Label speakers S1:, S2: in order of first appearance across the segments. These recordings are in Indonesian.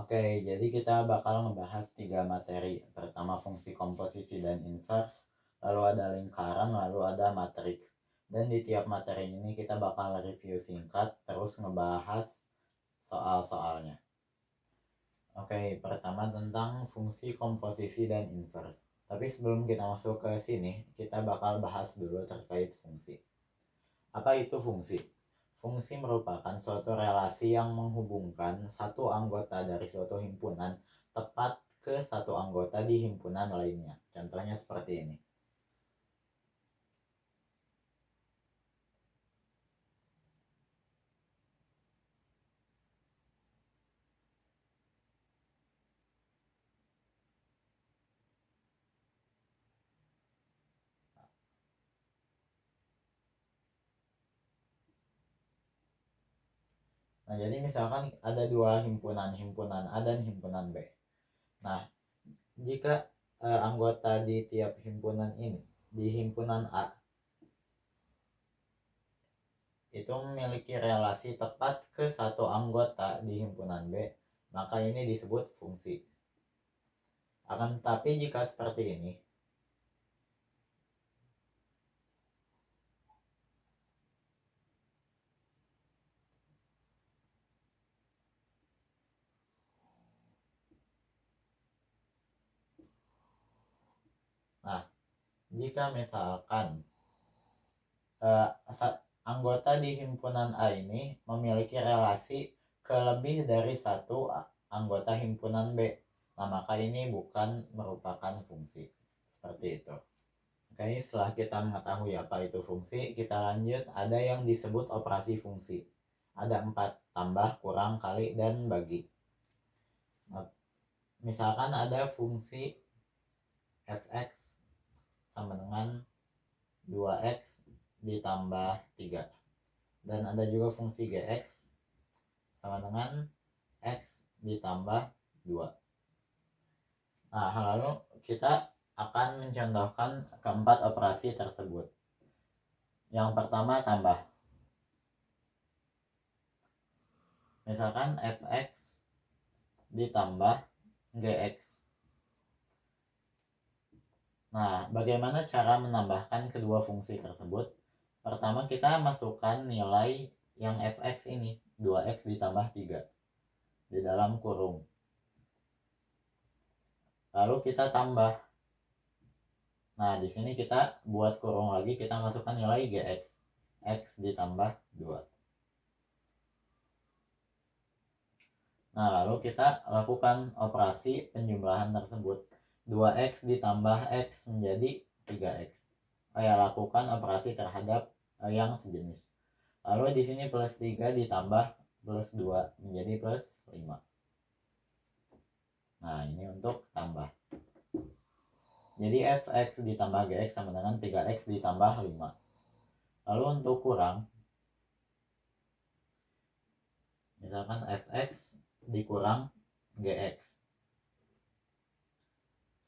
S1: Oke, jadi kita bakal ngebahas 3 materi. Pertama fungsi komposisi dan inverse, lalu ada lingkaran, lalu ada matriks. Dan di tiap materi ini kita bakal review singkat, terus ngebahas soal-soalnya. Oke, pertama tentang fungsi komposisi dan inverse. Tapi sebelum kita masuk ke sini, kita bakal bahas dulu terkait fungsi. Apa itu fungsi? Fungsi merupakan suatu relasi yang menghubungkan satu anggota dari suatu himpunan tepat ke satu anggota di himpunan lainnya. Contohnya seperti ini. Nah, jadi misalkan ada dua himpunan, himpunan A dan himpunan B. Nah, jika anggota di tiap himpunan ini, di himpunan A, itu memiliki relasi tepat ke satu anggota di himpunan B, maka ini disebut fungsi. Akan tetapi jika seperti ini, nah, jika misalkan anggota di himpunan A ini memiliki relasi ke lebih dari satu anggota himpunan B, nah maka ini bukan merupakan fungsi. Seperti itu. Oke, setelah kita mengetahui apa itu fungsi, kita lanjut. Ada yang disebut operasi fungsi. Ada 4, tambah, kurang, kali, dan bagi. Nah, misalkan ada fungsi fx sama dengan 2x ditambah 3. Dan ada juga fungsi gx sama dengan x ditambah 2. Nah, lalu kita akan mencontohkan keempat operasi tersebut. Yang pertama, tambah. Misalkan fx ditambah gx. Nah, bagaimana cara menambahkan kedua fungsi tersebut? Pertama, kita masukkan nilai yang fx ini, 2x ditambah 3, di dalam kurung. Lalu kita tambah. Nah, di sini kita buat kurung lagi, kita masukkan nilai gx, x ditambah 2. Nah, lalu kita lakukan operasi penjumlahan tersebut. 2x ditambah x menjadi 3x. Lakukan operasi terhadap yang sejenis. Lalu di sini plus 3 ditambah plus 2 menjadi plus 5. Nah, ini untuk tambah. Jadi fx ditambah gx sama dengan 3x ditambah 5. Lalu untuk kurang, misalkan fx dikurang gx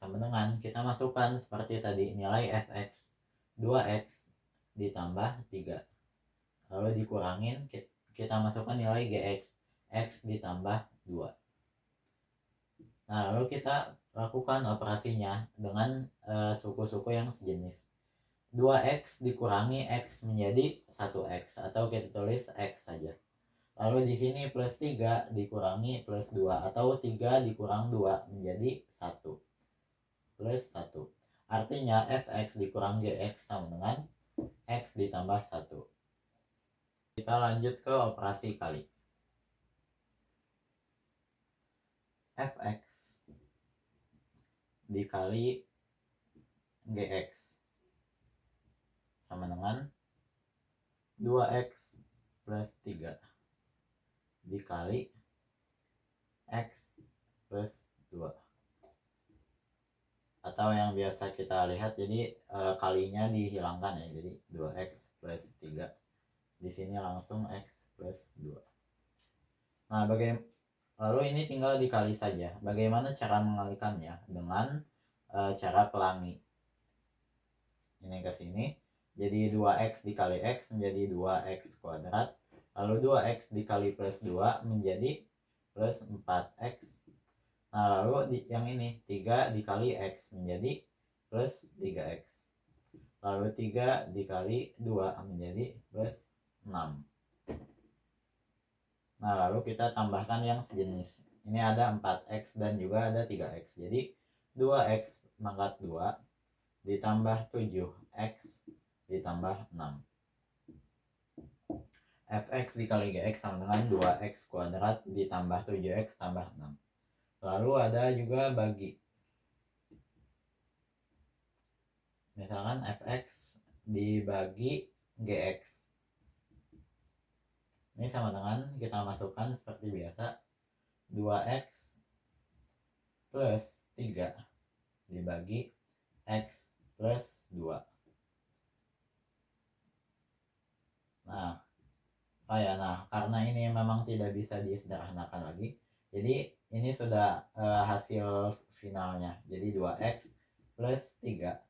S1: sama dengan, kita masukkan seperti tadi, nilai fx 2x ditambah 3, lalu dikurangin, kita masukkan nilai gx, x ditambah 2. Nah, lalu kita lakukan operasinya dengan suku-suku yang sejenis. 2x dikurangi x menjadi 1x, atau kita tulis x saja. Lalu di sini plus 3 dikurangi plus 2, atau 3 dikurang 2 menjadi 1 plus 1. Artinya fx dikurang gx sama dengan x ditambah 1. Kita lanjut ke operasi kali. Fx dikali gx sama dengan 2x plus 3 dikali x plus 2. Atau yang biasa kita lihat, jadi kalinya dihilangkan ya, jadi 2x plus 3. Di sini langsung x plus 2. Nah, lalu ini tinggal dikali saja. Bagaimana cara mengalikannya? Dengan cara pelangi. Ini ke sini. Jadi 2x dikali x menjadi 2x kuadrat. Lalu 2x dikali plus 2 menjadi plus 4x Nah, lalu yang ini 3 dikali X menjadi plus 3X. Lalu 3 dikali 2 menjadi plus 6. Nah, lalu kita tambahkan yang sejenis. Ini ada 4X dan juga ada 3X. Jadi 2X pangkat 2 ditambah 7X ditambah 6. Fx dikali Gx sama dengan 2X kuadrat ditambah 7X tambah 6. Lalu ada juga bagi. Misalkan Fx dibagi Gx. Ini sama dengan kita masukkan seperti biasa 2X plus 3 dibagi X plus 2. Nah, karena ini memang tidak bisa disederhanakan lagi, jadi ini sudah hasil finalnya. Jadi 2X plus 3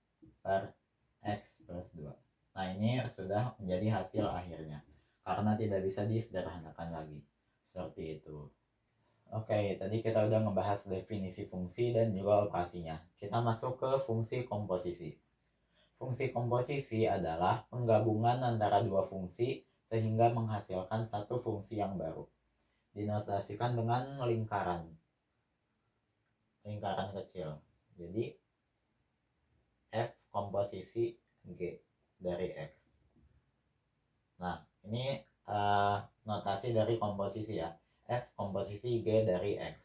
S1: per X plus 2. Nah, ini sudah menjadi hasil akhirnya karena tidak bisa disederhanakan lagi. Seperti itu. Oke, tadi kita udah ngebahas definisi fungsi dan juga operasinya. Kita masuk ke fungsi komposisi. Fungsi komposisi adalah penggabungan antara dua fungsi sehingga menghasilkan satu fungsi yang baru. Dinotasikan dengan lingkaran kecil. Jadi F komposisi G dari X. Nah, ini notasi dari komposisi ya. F komposisi G dari X.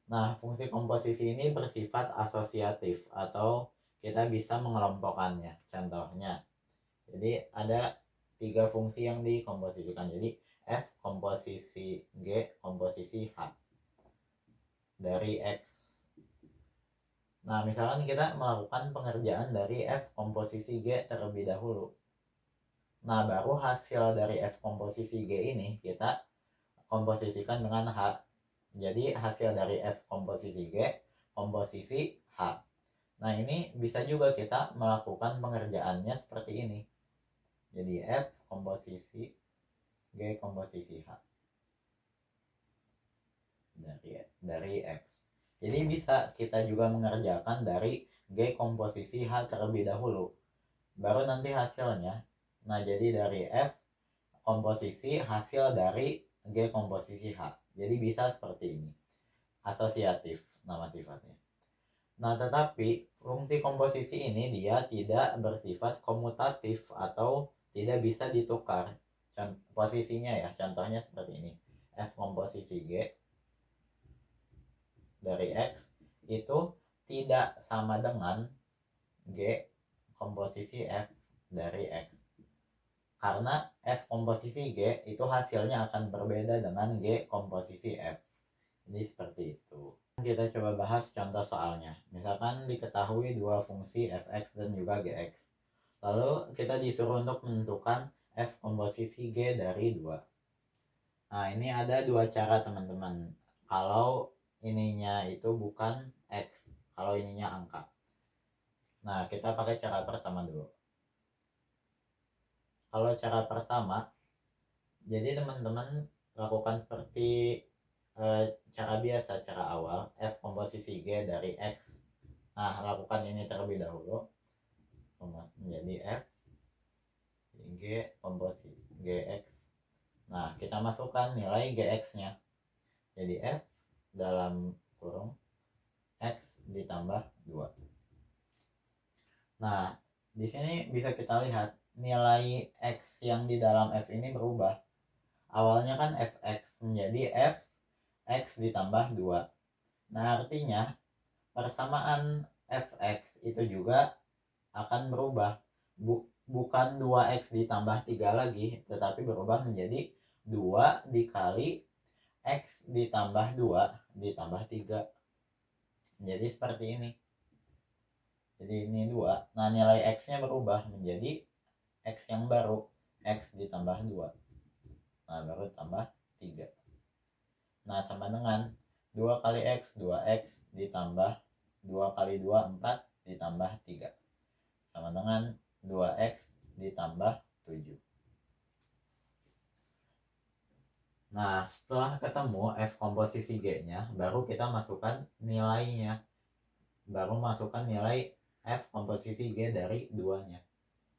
S1: Nah, fungsi komposisi ini bersifat asosiatif atau kita bisa mengelompokkannya. Contohnya, jadi ada 3 fungsi yang dikomposisikan. Jadi F komposisi G komposisi H dari X. Nah, misalkan kita melakukan pengerjaan dari F komposisi G terlebih dahulu. Nah, baru hasil dari F komposisi G ini kita komposisikan dengan H. Jadi hasil dari F komposisi G komposisi H. Nah, ini bisa juga kita melakukan pengerjaannya seperti ini. Jadi F komposisi G komposisi H dari X. Jadi bisa kita juga mengerjakan dari G komposisi H terlebih dahulu, baru nanti hasilnya. Nah, jadi dari F komposisi hasil dari G komposisi H. Jadi bisa seperti ini, asosiatif nama sifatnya. Nah, tetapi fungsi komposisi ini dia tidak bersifat komutatif atau tidak bisa ditukar posisinya ya. Contohnya seperti ini. F komposisi G dari X itu tidak sama dengan G komposisi F dari X. Karena F komposisi G itu hasilnya akan berbeda dengan G komposisi F. Ini seperti itu. Kita coba bahas contoh soalnya. Misalkan diketahui dua fungsi fx dan juga gx. Lalu kita disuruh untuk menentukan f komposisi g dari 2. Nah, ini ada dua cara teman-teman. Kalau ininya itu bukan x, kalau ininya angka. Nah, kita pakai cara pertama dulu. Kalau cara pertama, jadi teman-teman lakukan seperti cara biasa, cara awal, F komposisi G dari X. Nah, lakukan ini terlebih dahulu menjadi F G komposisi GX. Nah, kita masukkan nilai GX nya jadi F dalam kurung X ditambah 2. Nah, di sini bisa kita lihat nilai X yang di dalam F ini berubah. Awalnya kan Fx menjadi F X ditambah 2. Nah, artinya persamaan Fx itu juga akan berubah. Bukan 2X ditambah 3 lagi, tetapi berubah menjadi 2 dikali X ditambah 2 ditambah 3. Jadi seperti ini. Jadi ini 2. Nah, nilai X-nya berubah menjadi X yang baru, X ditambah 2. Nah, baru tambah 3. Nah, sama dengan 2 kali X, 2X ditambah 2 kali 2, 4 ditambah 3. Sama dengan 2X ditambah 7. Nah, setelah ketemu F komposisi G-nya, baru kita masukkan nilainya. Baru masukkan nilai F komposisi G dari 2-nya.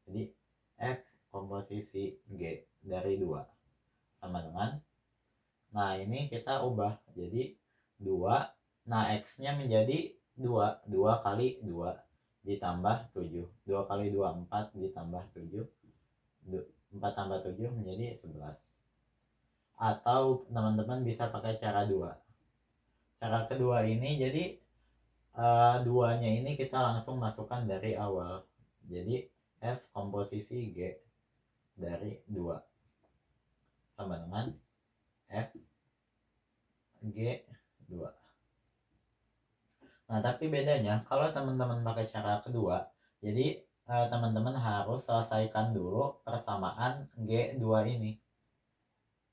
S1: Jadi, F komposisi G dari 2 sama dengan, nah ini kita ubah jadi 2. Nah, X-nya menjadi 2. 2 kali 2 ditambah 7. 2 kali 2, 4 ditambah 7. 4 tambah 7 menjadi 11. Atau teman-teman bisa pakai cara 2. Cara kedua ini jadi 2-nya ini kita langsung masukkan dari awal. Jadi F komposisi G dari 2 sama dengan F G 2. Nah, tapi bedanya kalau teman-teman pakai cara kedua, jadi teman-teman harus selesaikan dulu persamaan G2 ini.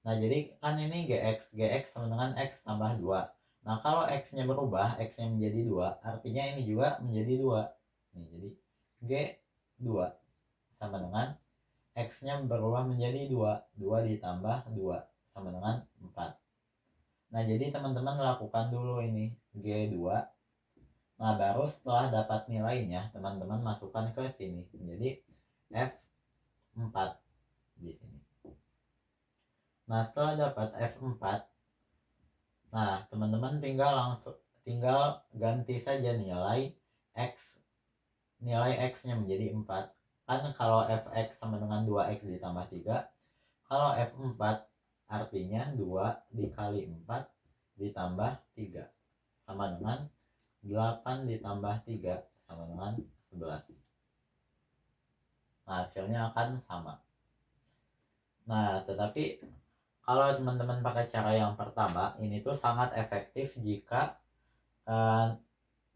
S1: Nah, jadi kan ini Gx sama dengan X tambah 2. Nah, kalau X-nya berubah, X-nya menjadi 2, artinya ini juga menjadi 2. Nih, jadi G2 sama dengan X-nya berubah menjadi 2. 2 ditambah 2 sama dengan 4. Nah, jadi teman-teman lakukan dulu ini G2. Nah, baru setelah dapat nilainya, teman-teman masukkan ke sini. Jadi F4 di sini. Nah, setelah dapat F4, nah, teman-teman tinggal ganti saja nilai X. Nilai X-nya menjadi 4. Kan kalau Fx sama dengan 2X ditambah 3. Kalau F4 artinya 2 dikali 4 ditambah 3 sama dengan 8 ditambah 3 sama dengan 11. Nah, hasilnya akan sama. Nah, tetapi kalau teman-teman pakai cara yang pertama, ini tuh sangat efektif jika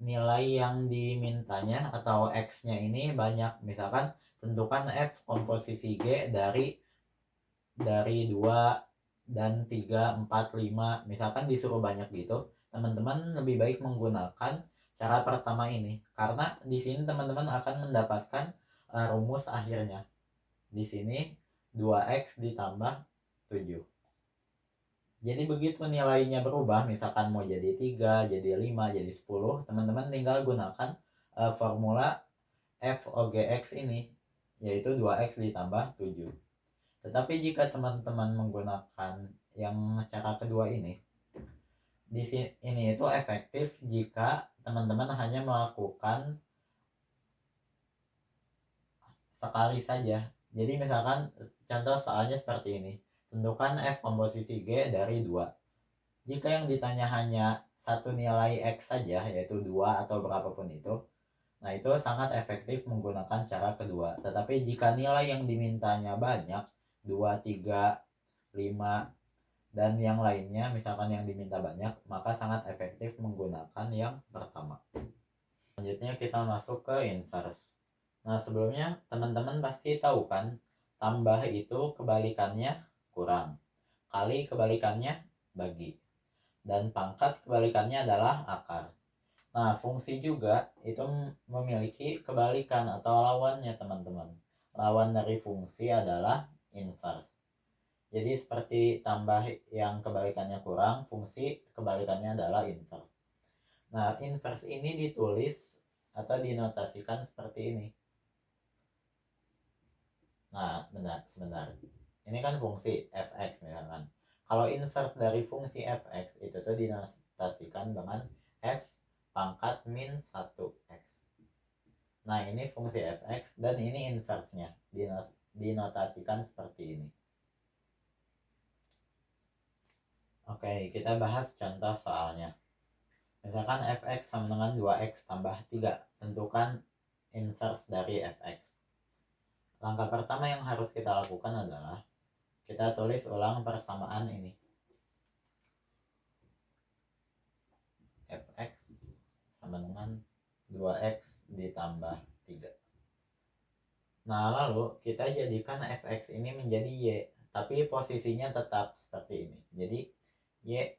S1: nilai yang dimintanya atau X-nya ini banyak. Misalkan tentukan F komposisi G dari 2 dan 3, 4, 5. Misalkan disuruh banyak gitu, teman-teman lebih baik menggunakan cara pertama ini. Karena di sini teman-teman akan mendapatkan rumus akhirnya. Di sini 2X ditambah 7. Jadi begitu nilainya berubah, misalkan mau jadi 3, jadi 5, jadi 10, teman-teman tinggal gunakan formula FOGX ini, yaitu 2X ditambah 7. Tetapi jika teman-teman menggunakan yang cara kedua ini, di sini ini itu efektif jika teman-teman hanya melakukan sekali saja. Jadi misalkan contoh soalnya seperti ini. Tentukan F komposisi G dari 2. Jika yang ditanya hanya satu nilai X saja, yaitu 2 atau berapapun itu, nah itu sangat efektif menggunakan cara kedua. Tetapi jika nilai yang dimintanya banyak, 2, 3, 5, dan yang lainnya, misalkan yang diminta banyak, maka sangat efektif menggunakan yang pertama. Selanjutnya kita masuk ke inverse. Nah, sebelumnya teman-teman pasti tahu kan, tambah itu kebalikannya kurang, kali kebalikannya bagi, dan pangkat kebalikannya adalah akar. Nah, fungsi juga itu memiliki kebalikan atau lawannya, teman-teman. Lawan dari fungsi adalah inverse. Jadi seperti tambah yang kebalikannya kurang, fungsi kebalikannya adalah inverse. Nah, inverse ini ditulis atau dinotasikan seperti ini. Nah, sebentar. Ini kan fungsi fx misalkan. Kalau inverse dari fungsi fx itu tuh dinotasikan dengan f pangkat min 1x. Nah, ini fungsi fx dan ini inverse-nya. Dinotasikan seperti ini. Oke, kita bahas contoh soalnya. Misalkan fx sama dengan 2x tambah 3. Tentukan inverse dari fx. Langkah pertama yang harus kita lakukan adalah kita tulis ulang persamaan ini. Fx sama dengan 2x ditambah 3. Nah, lalu kita jadikan fx ini menjadi y, tapi posisinya tetap seperti ini. Jadi y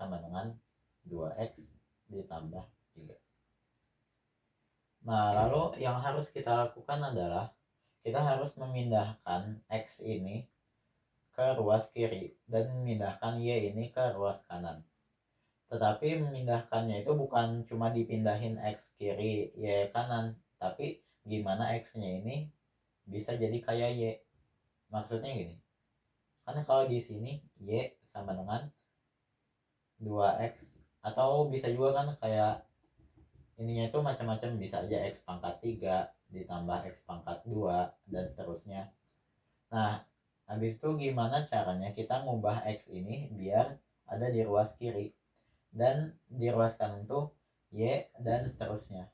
S1: sama dengan 2x ditambah 3. Nah, lalu yang harus kita lakukan adalah kita harus memindahkan x ini ke ruas kiri dan memindahkan Y ini ke ruas kanan. Tetapi memindahkannya itu bukan cuma dipindahin X kiri Y kanan, tapi gimana X-nya ini bisa jadi kayak Y. Maksudnya gini, kan kalau di sini Y sama dengan 2X, atau bisa juga kan kayak ininya itu macam-macam, bisa aja X pangkat 3 ditambah X pangkat 2 dan seterusnya. Nah, habis itu gimana caranya kita ngubah X ini biar ada di ruas kiri dan di ruas kanan tuh Y dan seterusnya.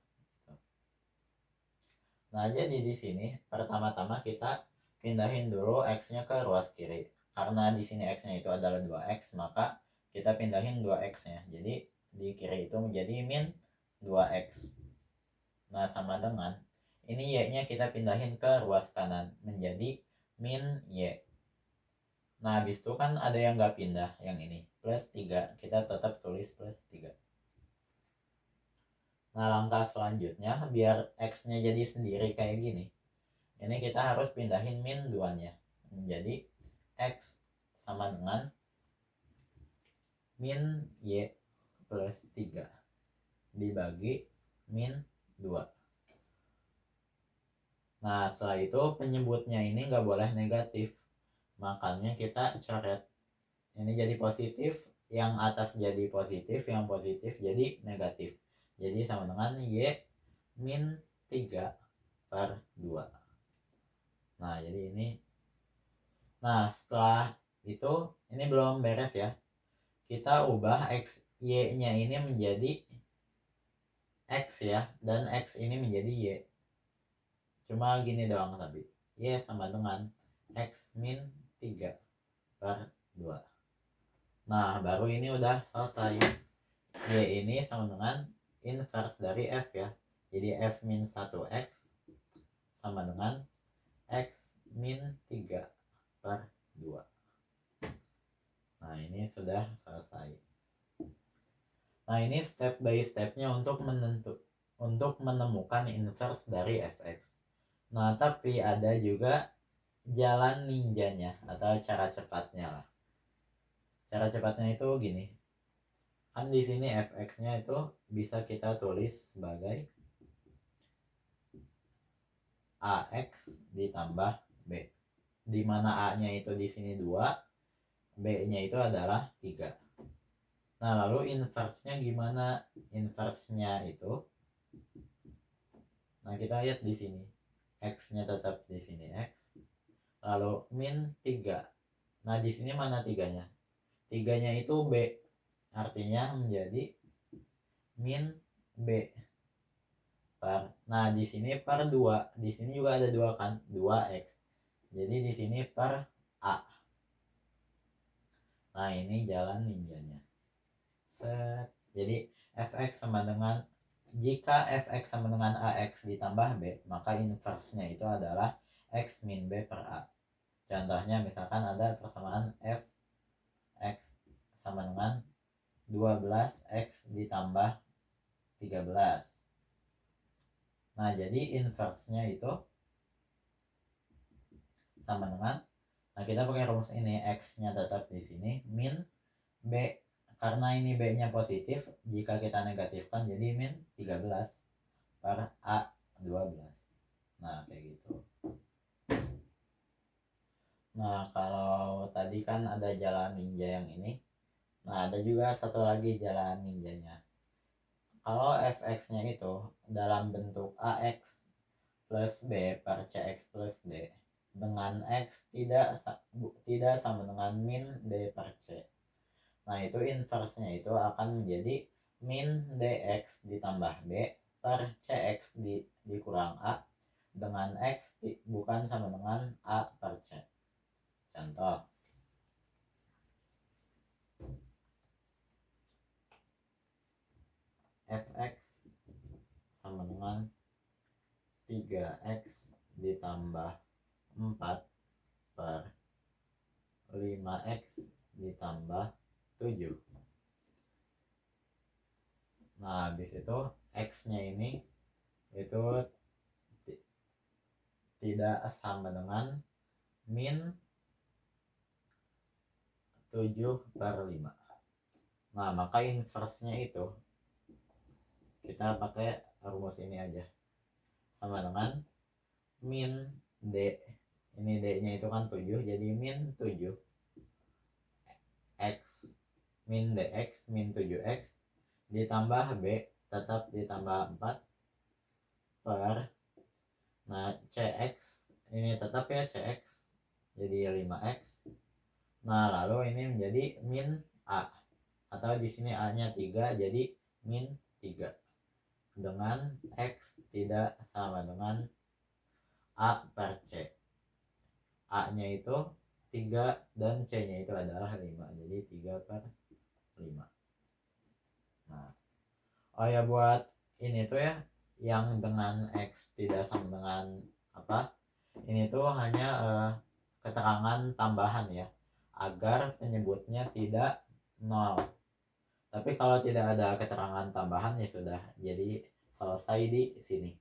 S1: Nah, jadi di sini pertama-tama kita pindahin dulu X-nya ke ruas kiri. Karena di sini X-nya itu adalah 2X, maka kita pindahin 2X-nya. Jadi di kiri itu menjadi min 2X. Nah, sama dengan ini Y-nya kita pindahin ke ruas kanan menjadi min Y. Nah, habis itu kan ada yang nggak pindah, yang ini plus 3. Kita tetap tulis plus 3. Nah, langkah selanjutnya biar X-nya jadi sendiri kayak gini, ini kita harus pindahin min 2-nya menjadi X sama dengan min Y plus 3 dibagi min 2. Nah, setelah itu penyebutnya ini nggak boleh negatif, makanya kita coret ini jadi positif, yang atas jadi positif, yang positif jadi negatif. Jadi sama dengan Y min 3 per 2. Nah, jadi ini. Nah, setelah itu ini belum beres ya. Kita ubah X Y-nya ini menjadi X ya, dan X ini menjadi Y. Cuma gini doang tapi. Y sama dengan X min 3 per 2. Nah, baru ini udah selesai. Y ini sama dengan inverse dari F ya. Jadi F min 1X sama dengan X min 3 per 2. Nah, ini sudah selesai. Nah, ini step by stepnya untuk menemukan inverse dari Fx. Nah, tapi ada juga jalan ninjanya atau cara cepatnya lah. Cara cepatnya itu gini. Kan di sini Fx-nya itu bisa kita tulis sebagai AX ditambah B. Di mana A-nya itu di sini 2, B-nya itu adalah 3. Nah, lalu inverse-nya gimana? Inverse-nya itu, nah kita lihat di sini. X-nya tetap di sini X. Lalu min 3. Nah, di sini mana 3-nya? 3-nya itu B. Artinya menjadi min B. Nah, di sini per 2. Di sini juga ada 2 kan? 2X. Jadi di sini per A. Nah, ini jalan ninjanya. Jadi Fx sama dengan, jika Fx sama dengan Ax ditambah B, maka inverse-nya itu adalah X min B per A. Contohnya misalkan ada persamaan Fx sama dengan 12X ditambah 13. Nah, jadi inverse-nya itu sama dengan, nah kita pakai rumus ini, X-nya tetap di sini min B. Karena ini B-nya positif, jika kita negatifkan jadi min 13 per A 12. Nah, kayak gitu. Nah, kalau tadi kan ada jalan ninja yang ini. Nah, ada juga satu lagi jalan ninjanya. Kalau Fx-nya itu dalam bentuk Ax plus B per Cx plus D dengan X tidak sama dengan min D per C. Nah, itu inverse-nya itu akan menjadi min dx ditambah b per cx dikurang a dengan x bukan sama dengan a per c. Contoh. Fx sama dengan 3x ditambah 4 per 5x ditambah 7. Nah, habis itu X-nya ini itu tidak sama dengan min 7/5. Nah, maka inverse-nya itu kita pakai rumus ini aja, sama dengan min D. Ini D-nya itu kan 7, jadi min 7 X min DX min 7X ditambah B tetap ditambah 4 per, nah CX ini tetap ya CX jadi 5X. Nah lalu ini menjadi min A, atau di sini A-nya 3 jadi min 3 dengan X tidak sama dengan A per C. A-nya itu 3 dan C-nya itu adalah 5, jadi 3/5. Nah, oh ya, buat ini tuh ya, yang dengan X tidak sama dengan apa, ini tuh hanya keterangan tambahan ya, agar penyebutnya tidak 0. Tapi kalau tidak ada keterangan tambahan ya sudah, jadi selesai di sini.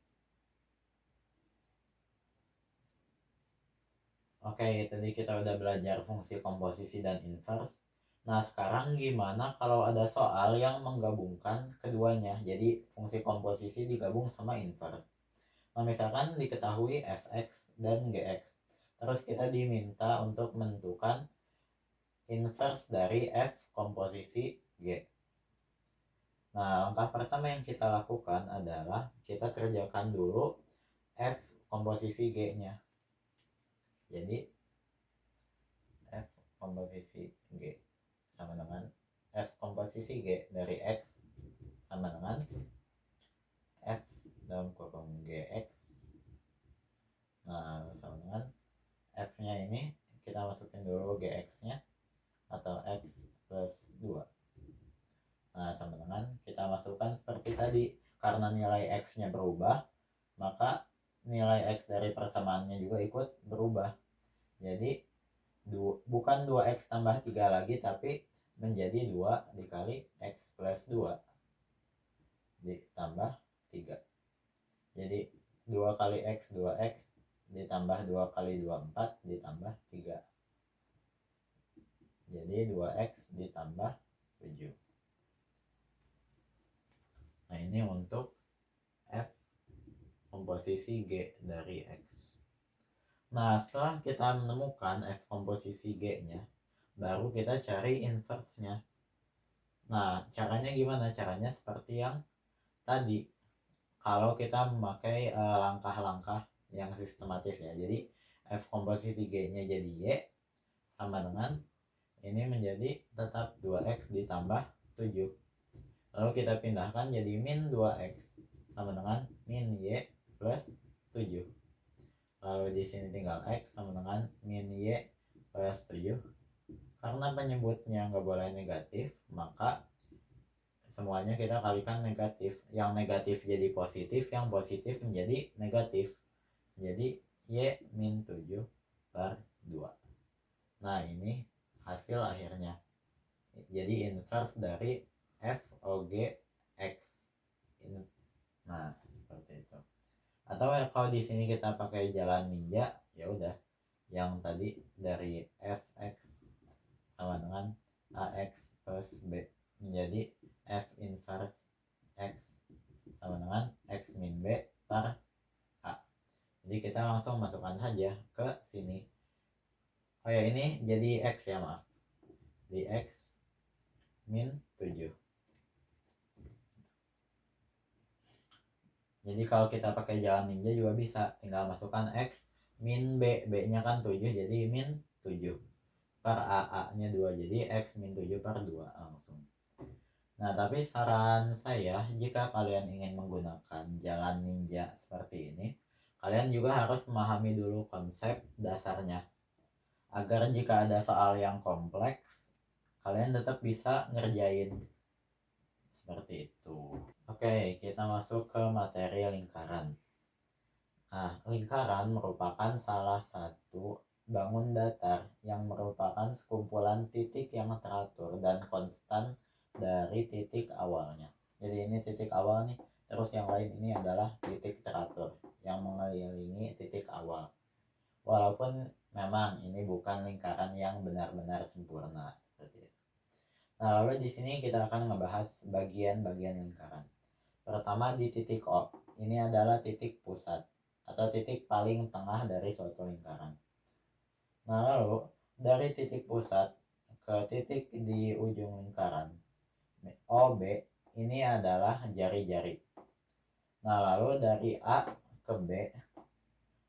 S1: Oke, tadi kita udah belajar fungsi komposisi dan inverse. Nah, sekarang gimana kalau ada soal yang menggabungkan keduanya? Jadi, fungsi komposisi digabung sama inverse. Nah, misalkan diketahui fx dan gx. Terus kita diminta untuk menentukan inverse dari f komposisi g. Nah, langkah pertama yang kita lakukan adalah kita kerjakan dulu f komposisi g-nya. Jadi F komposisi G sama dengan F komposisi G dari X sama dengan F dalam kurung GX. Nah, sama dengan F-nya ini kita masukin dulu GX-nya atau X plus 2. Nah, sama dengan kita masukkan seperti tadi, karena nilai X-nya berubah, maka nilai X dari persamaannya juga ikut berubah. Jadi bukan 2X tambah 3 lagi, tapi menjadi 2 dikali X plus 2 ditambah 3. Jadi 2 kali X 2X ditambah 2 kali 2 4 ditambah 3. Jadi 2X ditambah 7. Nah, ini untuk F komposisi G dari X. Nah, setelah kita menemukan F komposisi G-nya, baru kita cari inverse-nya. Nah, caranya gimana? Caranya seperti yang tadi. Kalau kita memakai langkah-langkah yang sistematis ya. Jadi, F komposisi G-nya jadi Y sama dengan ini menjadi tetap 2X ditambah 7. Lalu kita pindahkan jadi min 2X sama dengan min Y plus 7. Lalu di sini tinggal X sama dengan min Y plus 7. Karena penyebutnya nggak boleh negatif, maka semuanya kita kalikan negatif. Yang negatif jadi positif, yang positif menjadi negatif. Jadi Y min 7/2. Nah, ini hasil akhirnya. Jadi inverse dari F OG X. Nah, seperti itu. Atau kalau di sini kita pakai jalan ninja, ya udah, yang tadi dari fx sama dengan ax plus b menjadi f inverse x sama dengan x min b per a. Jadi kita langsung masukkan saja ke sini. Oh ya, ini jadi x ya, maaf, di x min 7. Jadi kalau kita pakai jalan ninja juga bisa, tinggal masukkan X min B, B-nya kan 7 jadi min 7 per A-nya 2, jadi X min 7/2 langsung. Nah, tapi saran saya, jika kalian ingin menggunakan jalan ninja seperti ini, kalian juga harus memahami dulu konsep dasarnya, agar jika ada soal yang kompleks, kalian tetap bisa ngerjain seperti itu. Oke, kita masuk ke materi lingkaran. Nah, lingkaran merupakan salah satu bangun datar yang merupakan sekumpulan titik yang teratur dan konstan dari titik awalnya. Jadi ini titik awal nih, terus yang lain ini adalah titik teratur yang mengelilingi titik awal. Walaupun memang ini bukan lingkaran yang benar-benar sempurna. Seperti itu. Nah, lalu di sini kita akan ngebahas bagian-bagian lingkaran. Pertama di titik O. Ini adalah titik pusat atau titik paling tengah dari suatu lingkaran. Nah, lalu dari titik pusat ke titik di ujung lingkaran OB ini adalah jari-jari. Nah, lalu dari A ke B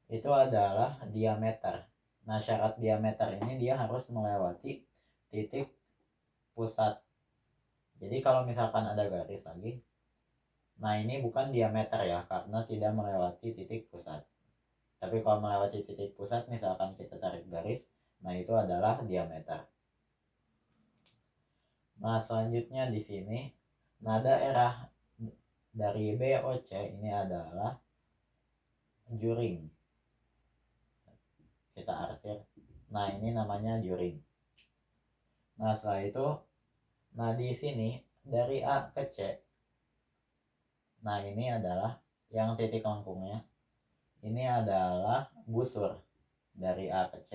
S1: itu adalah diameter. Nah, syarat diameter ini dia harus melewati titik pusat. Jadi kalau misalkan ada garis lagi, nah ini bukan diameter ya, karena tidak melewati titik pusat. Tapi kalau melewati titik pusat, misalkan kita tarik garis, nah itu adalah diameter. Nah, selanjutnya di sini, nah daerah dari BOC ini adalah juring. Kita arsir. Nah, ini namanya juring. Nah, setelah itu, nah di sini dari A ke C, nah ini adalah yang titik lengkungnya. Ini adalah busur. Dari A ke C,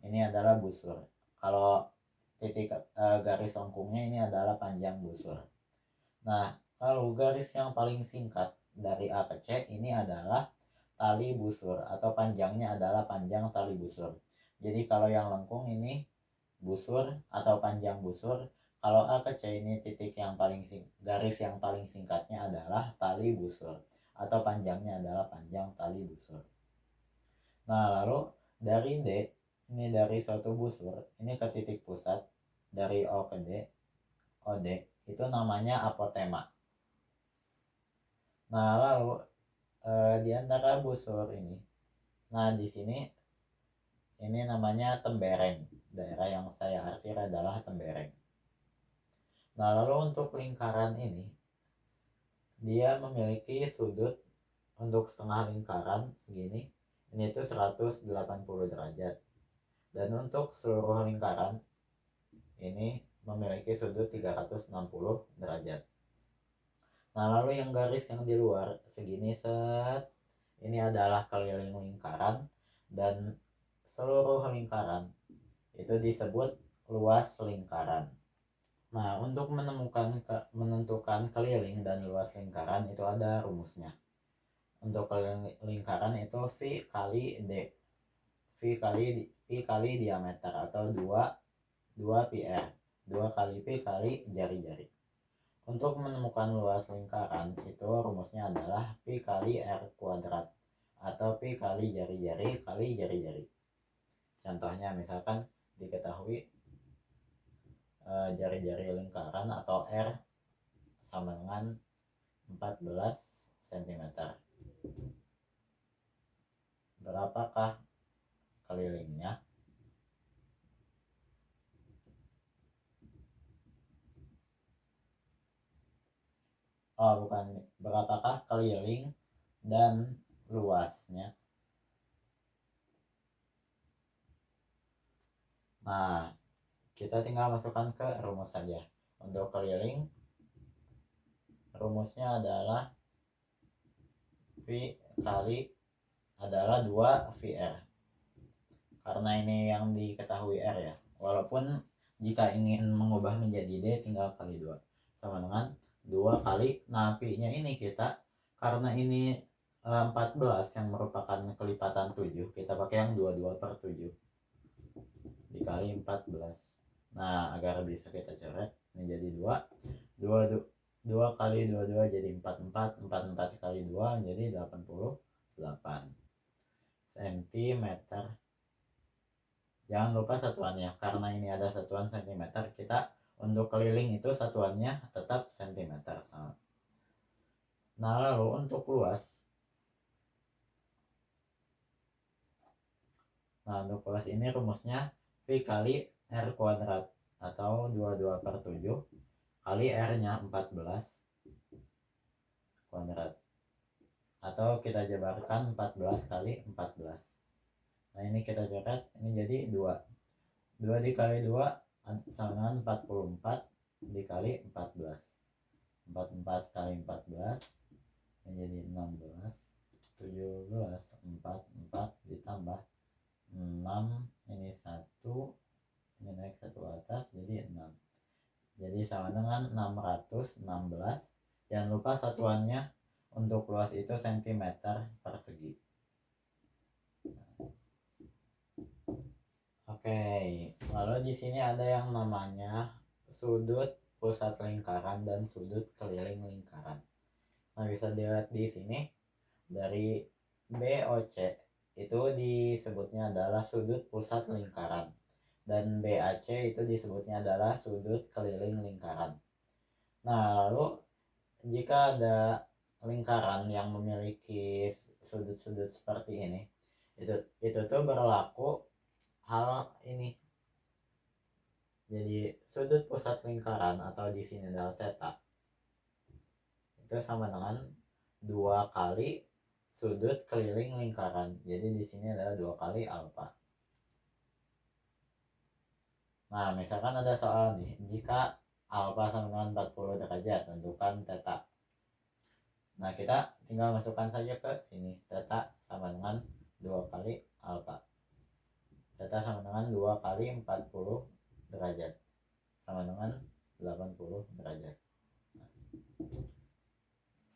S1: ini adalah busur. Kalau titik garis lengkungnya ini adalah panjang busur. Nah, lalu garis yang paling singkat dari A ke C ini adalah tali busur atau panjangnya adalah panjang tali busur. Jadi kalau yang lengkung ini busur atau panjang busur, kalau A ke C ini titik yang paling garis yang paling singkatnya adalah tali busur atau panjangnya adalah panjang tali busur. Nah, lalu dari D, ini dari suatu busur, ini ke titik pusat, dari O ke D, OD, itu namanya apotema. Nah, lalu di antara busur ini, nah di sini, ini namanya tembereng. Daerah yang saya arsir adalah tembereng. Nah, lalu untuk lingkaran ini, dia memiliki sudut untuk setengah lingkaran segini, ini tuh 180 derajat. Dan untuk seluruh lingkaran ini memiliki sudut 360 derajat. Nah, lalu yang garis yang di luar segini set, ini adalah keliling lingkaran dan seluruh lingkaran itu disebut luas lingkaran. Nah, untuk menentukan keliling dan luas lingkaran itu ada rumusnya. Untuk lingkaran itu V kali D. V kali diameter atau 2 PR. 2 kali P kali jari-jari. Untuk menemukan luas lingkaran itu rumusnya adalah P kali R kuadrat atau P kali jari-jari kali jari-jari. Contohnya misalkan diketahui jari-jari lingkaran atau R sama dengan 14 cm. Berapakah kelilingnya? Oh, bukan. Berapakah keliling dan luasnya? Nah, kita tinggal masukkan ke rumus saja. Untuk keliling, rumusnya adalah V kali adalah 2 VR. Karena ini yang diketahui R ya. Walaupun jika ingin mengubah menjadi D tinggal kali 2. Sama dengan 2 kali, nah P-nya ini kita, karena ini 14 yang merupakan kelipatan 7, kita pakai yang 22 per 7 dikali 14. Nah, agar bisa kita coret, ini jadi 2 kali 22 jadi 44, 44 kali 2 jadi 88 cm. Jangan lupa satuannya, karena ini ada satuan cm, kita untuk keliling itu satuannya tetap cm sama. Nah, lalu untuk luas, nah untuk luas ini rumusnya V kali R kuadrat atau 22 per 7 kali R nya 14 kuadrat, atau kita jabarkan 14 kali 14. Nah, ini kita coret, ini jadi 2 dikali 2 sama dengan 44 dikali 14. 44 kali 14 menjadi 16. 17 44 ditambah 6, ini 1 ini naik satu atas jadi 6, jadi sama dengan 616. Jangan lupa satuannya untuk luas itu cm persegi. Oke, lalu di sini ada yang namanya sudut pusat lingkaran dan sudut keliling lingkaran. Nah, bisa dilihat di sini dari BOC itu disebutnya adalah sudut pusat lingkaran dan BAC itu disebutnya adalah sudut keliling lingkaran. Nah, lalu jika ada lingkaran yang memiliki sudut-sudut seperti ini, itu tuh berlaku hal ini. Jadi sudut pusat lingkaran atau di sini adalah theta itu sama dengan 2 kali sudut keliling lingkaran. Jadi di sini adalah 2 kali alfa. Nah, misalkan ada soal nih, jika alfa sama dengan 40 derajat, tentukan theta. Nah, kita tinggal masukkan saja ke sini. Theta sama dengan 2 kali alfa. Theta sama dengan 2 kali 40 derajat. Sama dengan 80 derajat.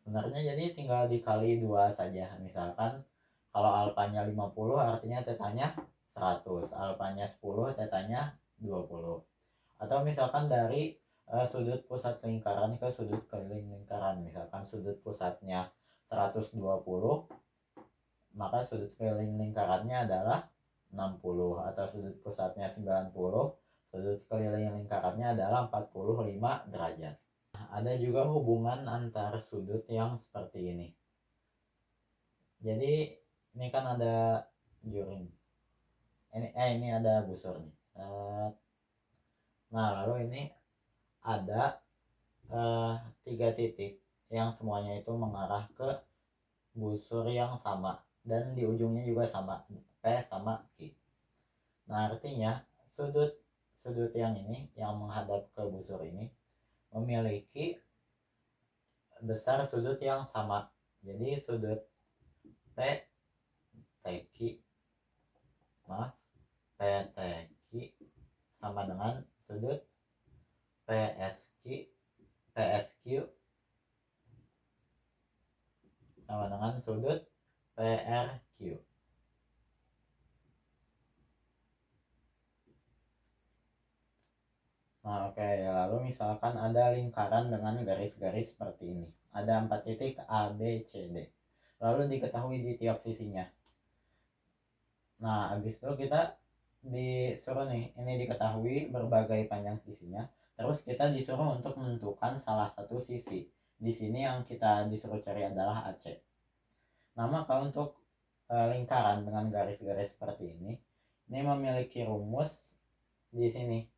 S1: Sebenarnya jadi tinggal dikali 2 saja. Misalkan kalau alfanya 50 artinya tetanya 100, alfanya 10 tetanya 20. Atau misalkan dari sudut pusat lingkaran ke sudut keliling lingkaran, misalkan sudut pusatnya 120, maka sudut keliling lingkarannya adalah 60, atau sudut pusatnya 90, sudut keliling lingkarannya adalah 45 derajat. Ada juga hubungan antar sudut yang seperti ini. Jadi ini kan ada juring. Ini ada busur nih. Nah, lalu ini ada 3 titik yang semuanya itu mengarah ke busur yang sama dan di ujungnya juga sama, P sama Q. Nah, artinya sudut yang ini yang menghadap ke busur ini memiliki besar sudut yang sama. Jadi sudut PTQ sama dengan sudut PSQ sama dengan sudut PRQ. Nah, oke, lalu misalkan ada lingkaran dengan garis-garis seperti ini. Ada 4 titik A, B, C, D. Lalu diketahui di tiap sisinya. Nah, habis itu kita disuruh nih, ini diketahui berbagai panjang sisinya. Terus kita disuruh untuk menentukan salah satu sisi. Di sini yang kita disuruh cari adalah AC. Nah, maka untuk lingkaran dengan garis-garis seperti ini memiliki rumus di sini.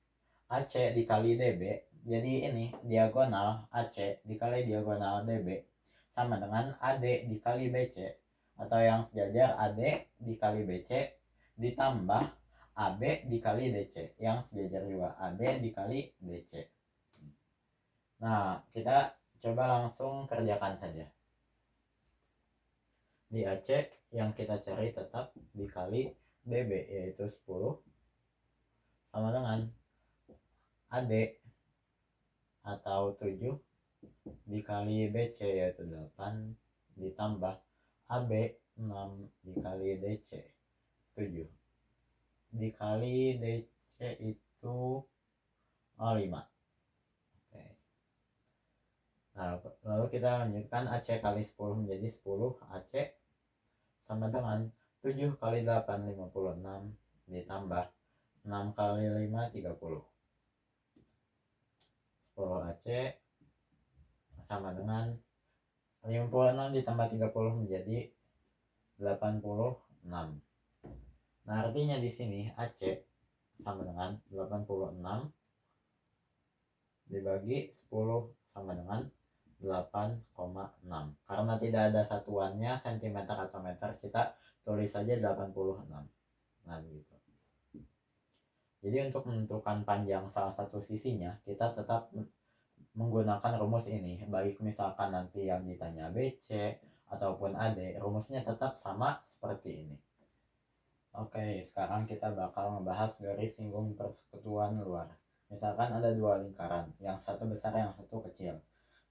S1: AC dikali DB, jadi ini diagonal AC dikali diagonal DB sama dengan AD dikali BC, atau yang sejajar AD dikali BC ditambah AB dikali DC, yang sejajar juga AB dikali DC. Nah, kita coba langsung kerjakan saja. Di AC yang kita cari tetap dikali DB, yaitu 10 sama dengan AD atau 7 dikali BC, yaitu 8 ditambah AB 6 dikali DC 7 dikali DC itu 5. Oke. Nah, lalu kita lanjutkan AC kali 10 menjadi 10 AC sama dengan 7 kali 8 56 ditambah 6 kali 5 30. 10 AC sama dengan 56 ditambah 30 menjadi 86. Nah, artinya di sini AC sama dengan 86 dibagi 10 sama dengan 8,6. Karena tidak ada satuannya cm atau meter, kita tulis saja 86. Nah, begitu. Jadi untuk menentukan panjang salah satu sisinya, kita tetap menggunakan rumus ini. Baik misalkan nanti yang ditanya BC ataupun AD, rumusnya tetap sama seperti ini. Oke, sekarang kita bakal ngebahas garis singgung persekutuan luar. Misalkan ada dua lingkaran, yang satu besar, yang satu kecil.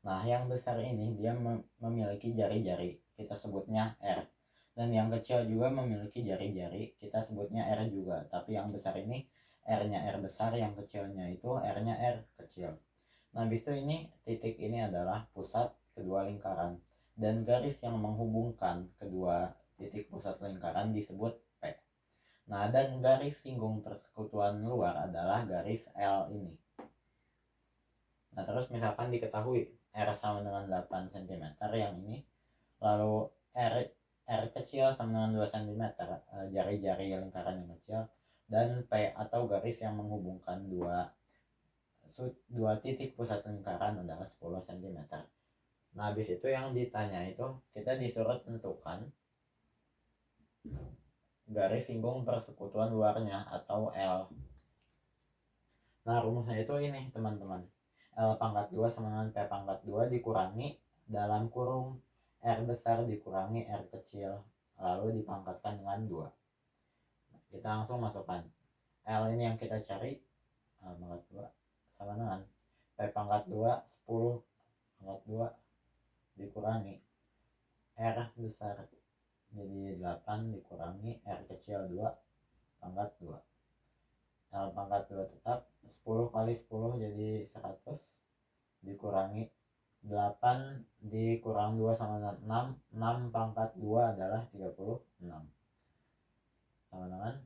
S1: Nah, yang besar ini dia memiliki jari-jari, kita sebutnya R. Dan yang kecil juga memiliki jari-jari, kita sebutnya R juga. Tapi yang besar ini R-nya R besar, yang kecilnya itu R-nya R kecil. Nah, habis itu ini titik ini adalah pusat kedua lingkaran. Dan garis yang menghubungkan kedua titik pusat lingkaran disebut P. Nah, dan garis singgung persekutuan luar adalah garis L ini. Nah, terus misalkan diketahui R sama dengan 8 cm yang ini, lalu R kecil sama dengan 2 cm, jari-jari lingkaran yang kecil, dan P atau garis yang menghubungkan dua titik pusat lingkaran adalah 10 cm. Nah, habis itu yang ditanya itu kita disuruh tentukan garis singgung persekutuan luarnya atau L. Nah, rumusnya itu ini teman-teman. L pangkat 2 sama dengan P pangkat 2 dikurangi dalam kurung R besar dikurangi R kecil, lalu dipangkatkan dengan 2. Kita langsung masukkan L ini yang kita cari, L pangkat 2 sama dengan P pangkat 2 10 pangkat 2 dikurangi R besar jadi 8 dikurangi R kecil 2 pangkat 2. L pangkat 2 tetap 10 kali 10 jadi 100 dikurangi 8 dikurang 2 sama dengan 6. 6 pangkat 2 adalah 36 sama dengan,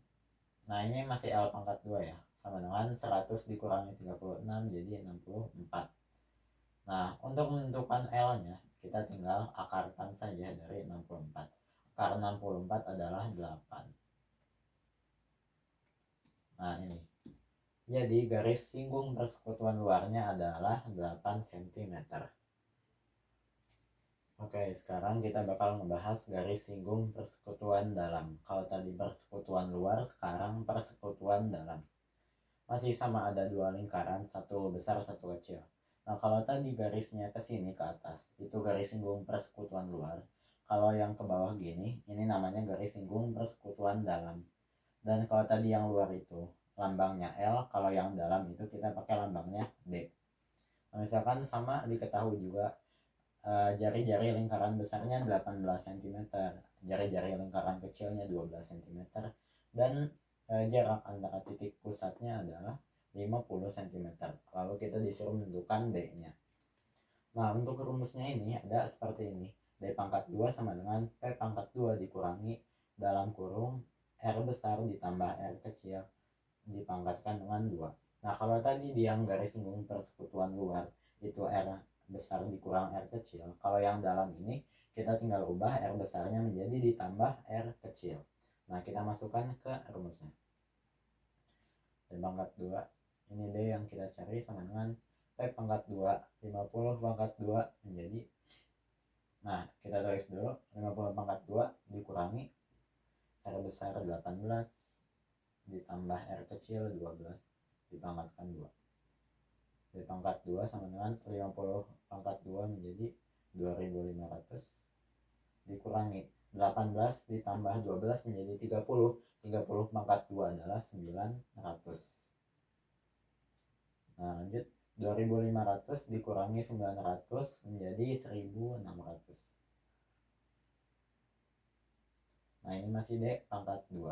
S1: nah ini masih L pangkat 2 ya, sama dengan 100 dikurangi 36 jadi 64. Nah, untuk menentukan L nya kita tinggal akarkan saja dari 64. Akar 64 adalah 8. Nah, ini jadi garis singgung persekutuan luarnya adalah 8 cm. Oke, sekarang kita bakal ngebahas garis singgung persekutuan dalam. Kalau tadi persekutuan luar, sekarang persekutuan dalam. Masih sama, ada dua lingkaran, satu besar, satu kecil. Nah, kalau tadi garisnya ke sini ke atas, itu garis singgung persekutuan luar. Kalau yang ke bawah gini, ini namanya garis singgung persekutuan dalam. Dan kalau tadi yang luar itu lambangnya L, kalau yang dalam itu kita pakai lambangnya D. Nah, misalkan sama diketahui juga jari-jari lingkaran besarnya 18 cm, jari-jari lingkaran kecilnya 12 cm, dan jarak antara titik pusatnya adalah 50 cm. Lalu kita disuruh menentukan D-nya. Nah, untuk rumusnya ini ada seperti ini. D pangkat 2 sama dengan P pangkat 2 dikurangi dalam kurung R besar ditambah R kecil dipangkatkan dengan 2. Nah, kalau tadi di yang garis singgung persekutuan luar itu R besar dikurang R kecil, kalau yang dalam ini kita tinggal ubah R besarnya menjadi ditambah R kecil. Nah, kita masukkan ke rumusnya. D pangkat 2 ini D yang kita cari sama dengan P pangkat 2 50 pangkat 2 menjadi, nah kita tulis dulu 50 pangkat 2 dikurangi R besar 18 ditambah R kecil 12 dipangkatkan 2. D pangkat 2 sama dengan 50 pangkat 2 menjadi 2500 dikurangi 18 ditambah 12 menjadi 30. 30 pangkat 2 adalah 900. Nah, lanjut 2500 dikurangi 900 menjadi 1600. Nah, ini masih D pangkat 2.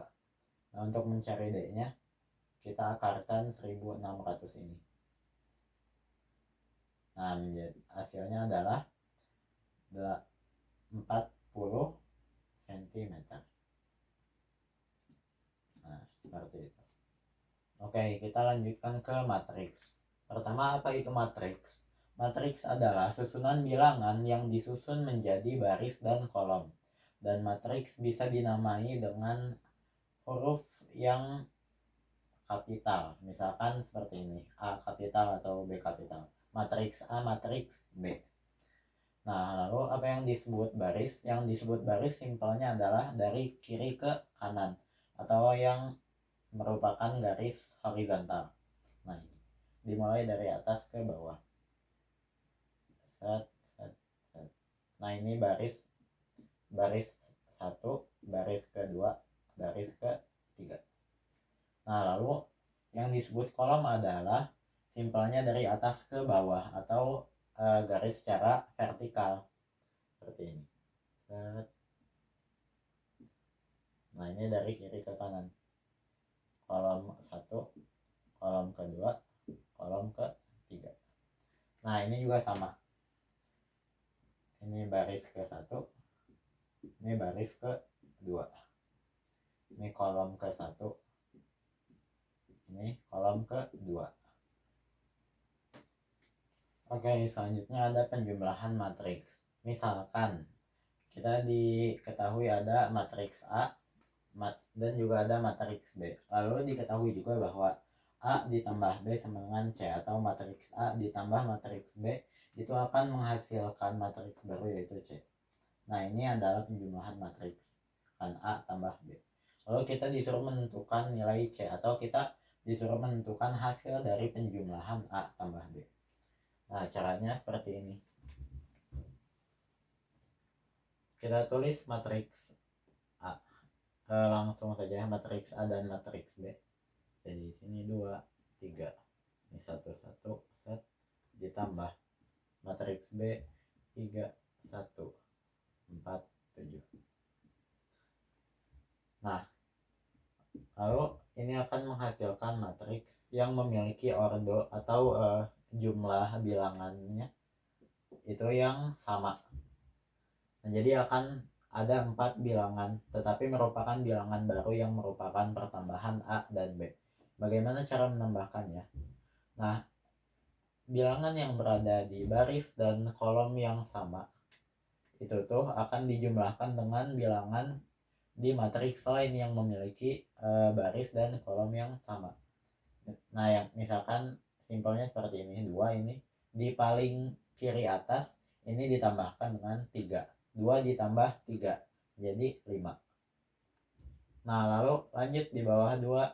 S1: Nah, untuk mencari D nya kita akarkan 1600 ini. Nah, hasilnya adalah 40 cm. Nah, seperti itu. Oke, kita lanjutkan ke matriks. Pertama, apa itu matriks? Matriks adalah susunan bilangan yang disusun menjadi baris dan kolom. Dan matriks bisa dinamai dengan huruf yang kapital. Misalkan seperti ini, A kapital atau B kapital. Matriks A, matriks B. Nah, lalu apa yang disebut baris? Yang disebut baris simpelnya adalah dari kiri ke kanan atau yang merupakan garis horizontal. Nah, ini dimulai dari atas ke bawah. Set, set, set. Nah, ini baris 1, baris kedua, baris 3. Nah, lalu yang disebut kolom adalah simpelnya dari atas ke bawah atau garis secara vertikal seperti ini. Set. Nah, ini dari kiri ke kanan. Kolom 1, kolom kedua, kolom ke-3. Nah, ini juga sama. Ini baris ke-1, ini baris ke-2. Ini kolom ke-1, ini kolom ke-2. Oke, selanjutnya ada penjumlahan matriks. Misalkan kita diketahui ada matriks A dan juga ada matriks B. Lalu diketahui juga bahwa A ditambah B sama dengan C, atau matriks A ditambah matriks B itu akan menghasilkan matriks baru yaitu C. Nah, ini adalah penjumlahan matriks, kan A tambah B. Lalu kita disuruh menentukan nilai C, atau kita disuruh menentukan hasil dari penjumlahan A tambah B. Nah, caranya seperti ini. Kita tulis matriks A. Langsung saja matriks A dan matriks B. Jadi sini 2, 3. Ini 1, 1, set. Ditambah matriks B 3, 1, 4, 7. Nah, lalu ini akan menghasilkan matriks yang memiliki ordo atau jumlah bilangannya itu yang sama. Nah, jadi akan ada 4 bilangan, tetapi merupakan bilangan baru yang merupakan pertambahan A dan B. Bagaimana cara menambahkannya? Nah, bilangan yang berada di baris dan kolom yang sama itu tuh akan dijumlahkan dengan bilangan di matriks lain yang memiliki baris dan kolom yang sama. Nah, yang misalkan simpelnya seperti ini, 2 ini di paling kiri atas ini ditambahkan dengan 3. 2 ditambah 3 jadi 5. Nah, lalu lanjut di bawah 2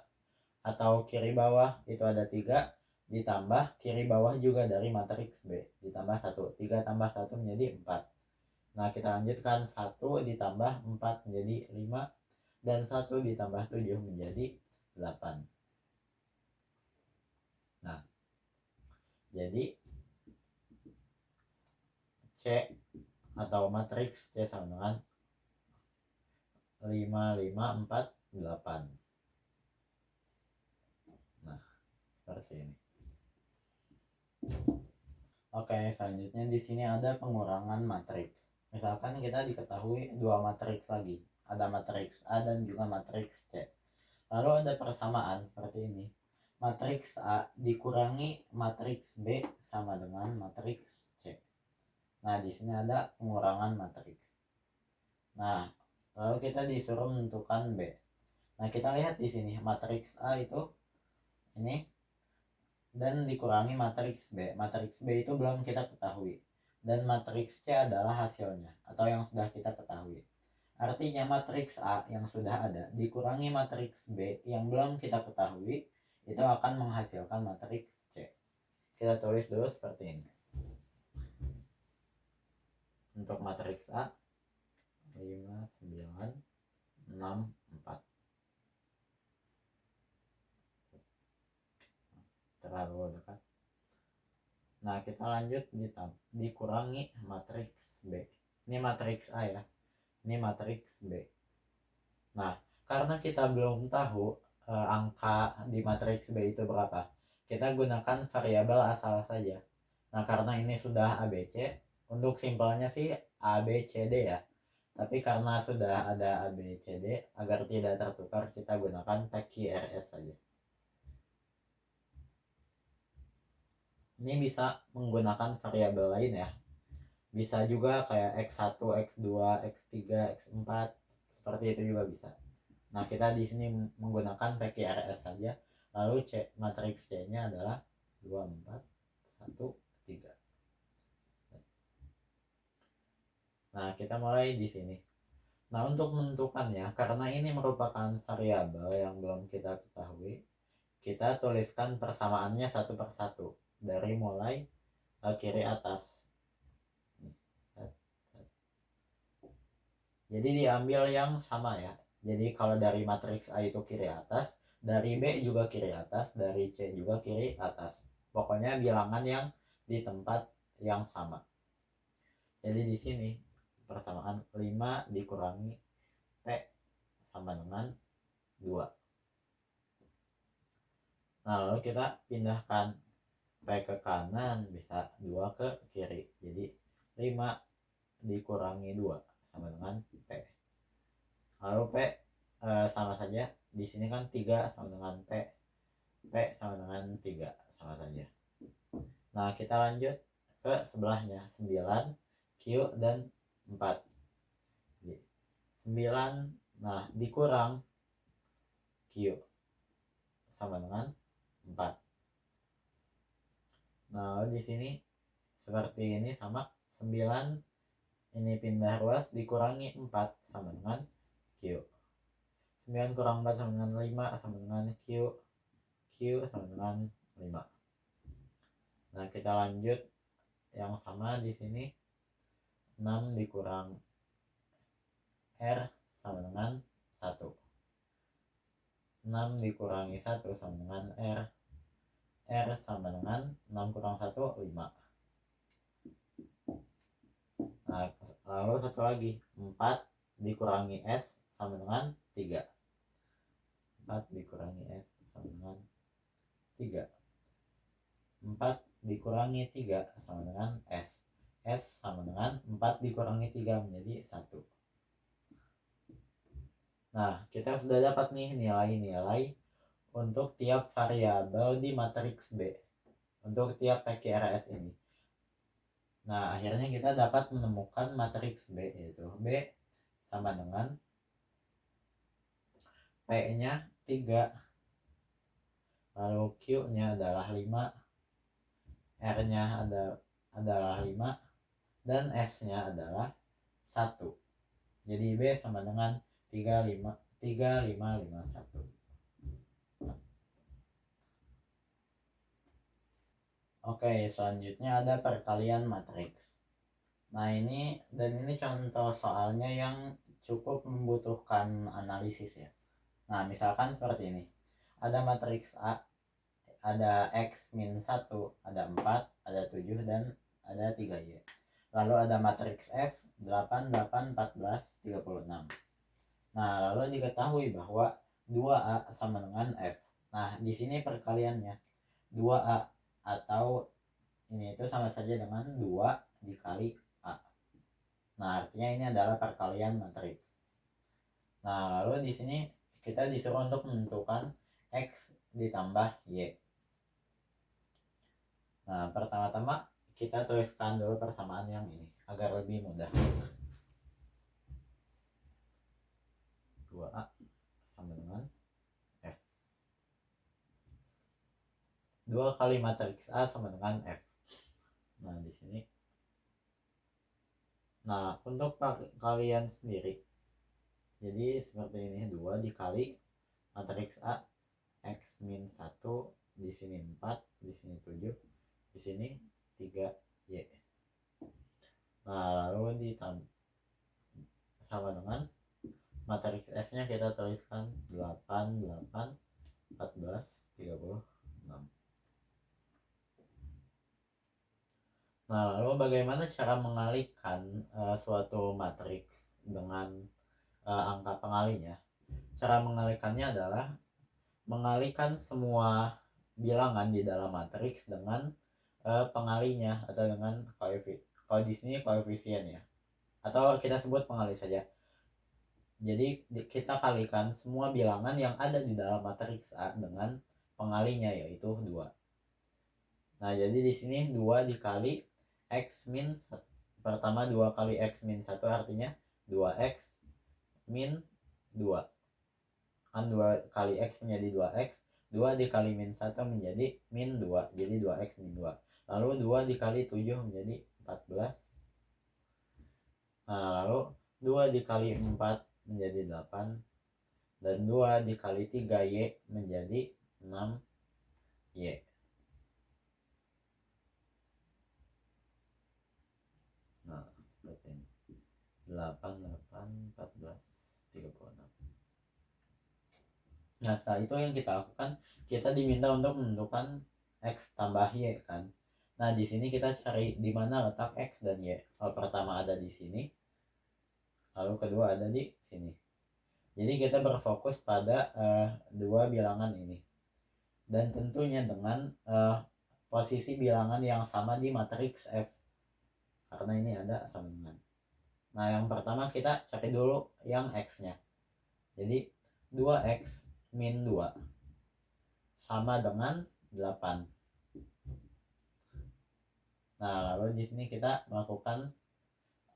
S1: atau kiri bawah itu ada 3 ditambah kiri bawah juga dari matriks B ditambah 1. 3 tambah 1 menjadi 4. Nah, kita lanjutkan 1 ditambah 4 menjadi 5 dan 1 ditambah 7 menjadi 8. Nah, jadi C atau matriks C sama dengan 5, 5, 4, 8. Nah, seperti ini. Oke, selanjutnya di sini ada pengurangan matriks. Misalkan kita diketahui 2 matriks lagi. Ada matriks A dan juga matriks C. Lalu ada persamaan seperti ini. Matriks A dikurangi matriks B sama dengan matriks C. Nah, di sini ada pengurangan matriks. Nah, lalu kita disuruh menentukan B. Nah, kita lihat di sini matriks A itu ini dan dikurangi matriks B. Matriks B itu belum kita ketahui. Dan matriks C adalah hasilnya atau yang sudah kita ketahui. Artinya matriks A yang sudah ada dikurangi matriks B yang belum kita ketahui itu akan menghasilkan matriks C. Kita tulis dulu seperti ini. Untuk matriks A 5, 9, 6, 4. Terlalu dekat. Nah, kita lanjut dikurangi matriks B. Ini matriks A ya. Ini matriks B. Nah, karena kita belum tahu angka di matriks B itu berapa, kita gunakan variabel asal saja. Nah, karena ini sudah ABC, untuk simpelnya sih ABCD ya. Tapi karena sudah ada ABCD, agar tidak tertukar, kita gunakan PQRS saja. Ini bisa menggunakan variabel lain ya. Bisa juga kayak X1, X2, X3, X4, seperti itu juga bisa. Nah, kita di sini menggunakan PQRS saja. Lalu matriks C-nya adalah 2, 4, 1, 3. Nah, kita mulai di sini. Nah, untuk menentukannya, karena ini merupakan variabel yang belum kita ketahui, kita tuliskan persamaannya satu persatu dari mulai kiri atas. Jadi diambil yang sama ya. Jadi kalau dari matriks A itu kiri atas, dari B juga kiri atas, dari C juga kiri atas. Pokoknya bilangan yang di tempat yang sama. Jadi di sini persamaan 5 dikurangi P sama dengan 2. Nah, lalu kita pindahkan P ke kanan, bisa 2 ke kiri. Jadi 5 dikurangi 2 sama dengan P. Lalu P sama saja. Di sini kan 3 sama dengan P. P sama dengan 3 sama saja. Nah, kita lanjut ke sebelahnya. 9, Q, dan 4. Jadi, 9, nah dikurang Q sama dengan 4. Nah, di sini seperti ini sama. 9 ini pindah ruas dikurangi 4 sama dengan Q. 9 kurang 4 sama dengan 5 sama dengan Q. Q sama dengan 5. Nah, kita lanjut yang sama di sini. 6 dikurang R sama dengan 1. 6 dikurangi 1 sama dengan R. R sama dengan 6 kurang 1, 5. Nah, lalu satu lagi. 4 dikurangi S sama dengan 3. 4 dikurangi S sama dengan 3. 4 dikurangi 3 sama dengan S. S sama dengan 4 dikurangi 3 menjadi 1. Nah, kita sudah dapat nih nilai-nilai untuk tiap variabel di matriks B. Untuk tiap PQRS ini. Nah, akhirnya kita dapat menemukan matriks B, yaitu B sama dengan P-nya 3, lalu Q-nya adalah 5, R-nya adalah 5, dan S-nya adalah 1. Jadi B sama dengan 3, 5, 1. Oke, selanjutnya ada perkalian matriks. Nah, ini contoh soalnya yang cukup membutuhkan analisis ya. Nah, misalkan seperti ini. Ada matriks A, ada X min 1, ada 4, ada 7, dan ada 3Y. Lalu ada matriks F, 8, 8, 14, 36. Nah, lalu diketahui bahwa 2A sama dengan F. Nah, di sini perkaliannya 2A atau ini itu sama saja dengan 2 dikali A. Nah, artinya ini adalah perkalian matriks. Nah, lalu di sini kita disuruh untuk menentukan X ditambah Y. Nah, pertama-tama kita tuliskan dulu persamaan yang ini agar lebih mudah. 2A sama dengan F. 2 kali matriks A sama dengan F. Nah, di sini. Nah, untuk perkalian sendiri. Jadi seperti ini, 2 dikali matriks A X min 1, di sini 4, di sini 7, di sini 3Y. Nah, lalu ditambah sama dengan matriks S-nya kita tuliskan 8, 8, 14, 36. Nah, lalu bagaimana cara mengalihkan suatu matriks dengan angka pengalinya? Cara mengalihkannya adalah mengalihkan semua bilangan di dalam matriks dengan pengalinya atau dengan koefisien. Kalau di sini koefisien ya. Atau kita sebut pengalih saja. Jadi kita kalikan semua bilangan yang ada di dalam matriks A dengan pengalinya, yaitu 2. Nah, jadi di sini 2 dikali X min 1. Pertama 2 kali X min 1 artinya 2X min 2. Kan 2 kali X menjadi 2X. 2 dikali min 1 menjadi min 2. Jadi 2X min 2. Lalu 2 dikali 7 menjadi 14. Nah, lalu 2 dikali 4 menjadi 8. Dan 2 dikali 3Y menjadi 6Y. Nah, seperti ini. 8, 8, 14, 36. Nah setelah itu yang kita lakukan, kita diminta untuk menentukan X tambah Y kan. Nah di sini kita cari di mana letak X dan Y. Kalau pertama ada di sini, lalu kedua ada di sini. Jadi kita berfokus pada dua bilangan ini. Dan tentunya dengan posisi bilangan yang sama di matriks F. Karena ini ada sama dengan. Nah yang pertama kita cari dulu yang X-nya. Jadi 2X min 2 sama dengan 8. Nah, lalu di sini kita melakukan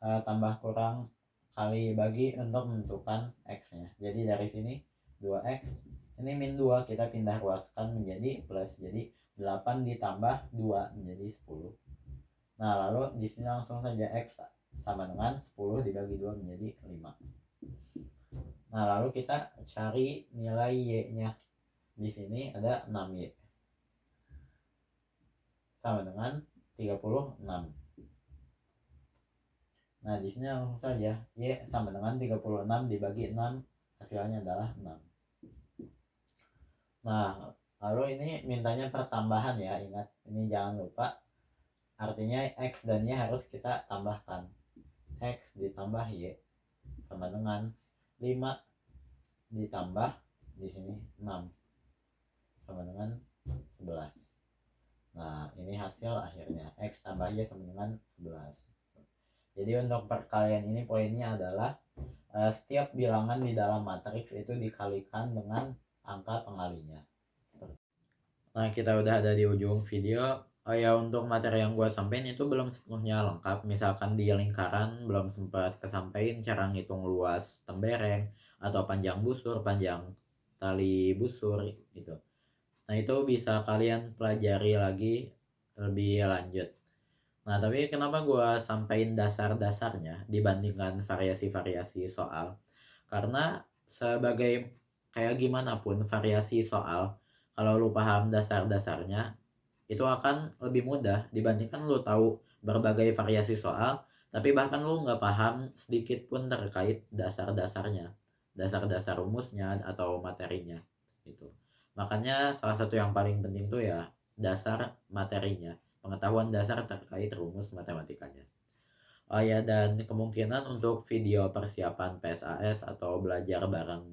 S1: tambah kurang kali bagi untuk menentukan X-nya. Jadi dari sini 2X, ini min 2 kita pindah ruaskan menjadi plus. Jadi 8 ditambah 2 menjadi 10. Nah, lalu di sini langsung saja X sama dengan 10 dibagi 2 menjadi 5. Nah, lalu kita cari nilai Y-nya. Di sini ada 6Y. Sama dengan 36. Nah, di sini langsung saja Y sama dengan 36 dibagi 6, hasilnya adalah 6. Nah, lalu ini mintanya pertambahan ya, ingat ini jangan lupa. Artinya X dan Y harus kita tambahkan. X ditambah Y sama dengan 5 ditambah di sini 6 sama dengan 11. Nah, ini hasil akhirnya X tambah Y sama dengan 11. Jadi untuk perkalian ini poinnya adalah setiap bilangan di dalam matriks itu dikalikan dengan angka pengalinya. Nah, kita udah ada di ujung video. Oh ya, untuk materi yang gue sampaikan itu belum sepenuhnya lengkap. Misalkan di lingkaran belum sempat kesampaian cara ngitung luas tembereng atau panjang busur, panjang tali busur gitu. Nah, itu bisa kalian pelajari lagi lebih lanjut. Nah, tapi kenapa gue sampaikan dasar-dasarnya dibandingkan variasi-variasi soal? Karena sebagai kayak gimana pun variasi soal, kalau lu paham dasar-dasarnya, itu akan lebih mudah dibandingkan lu tahu berbagai variasi soal, tapi bahkan lu nggak paham sedikit pun terkait dasar-dasarnya, dasar-dasar rumusnya atau materinya gitu. Makanya salah satu yang paling penting tuh ya dasar materinya, pengetahuan dasar terkait rumus matematikanya. Oh ya, dan kemungkinan untuk video persiapan PSAS atau belajar bareng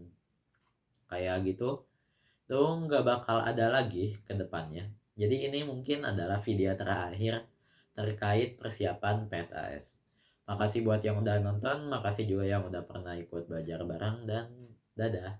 S1: kayak gitu tuh nggak bakal ada lagi ke depannya. Jadi ini mungkin adalah video terakhir terkait persiapan PSAS. Makasih buat yang udah nonton, makasih juga yang udah pernah ikut belajar bareng, dan dadah.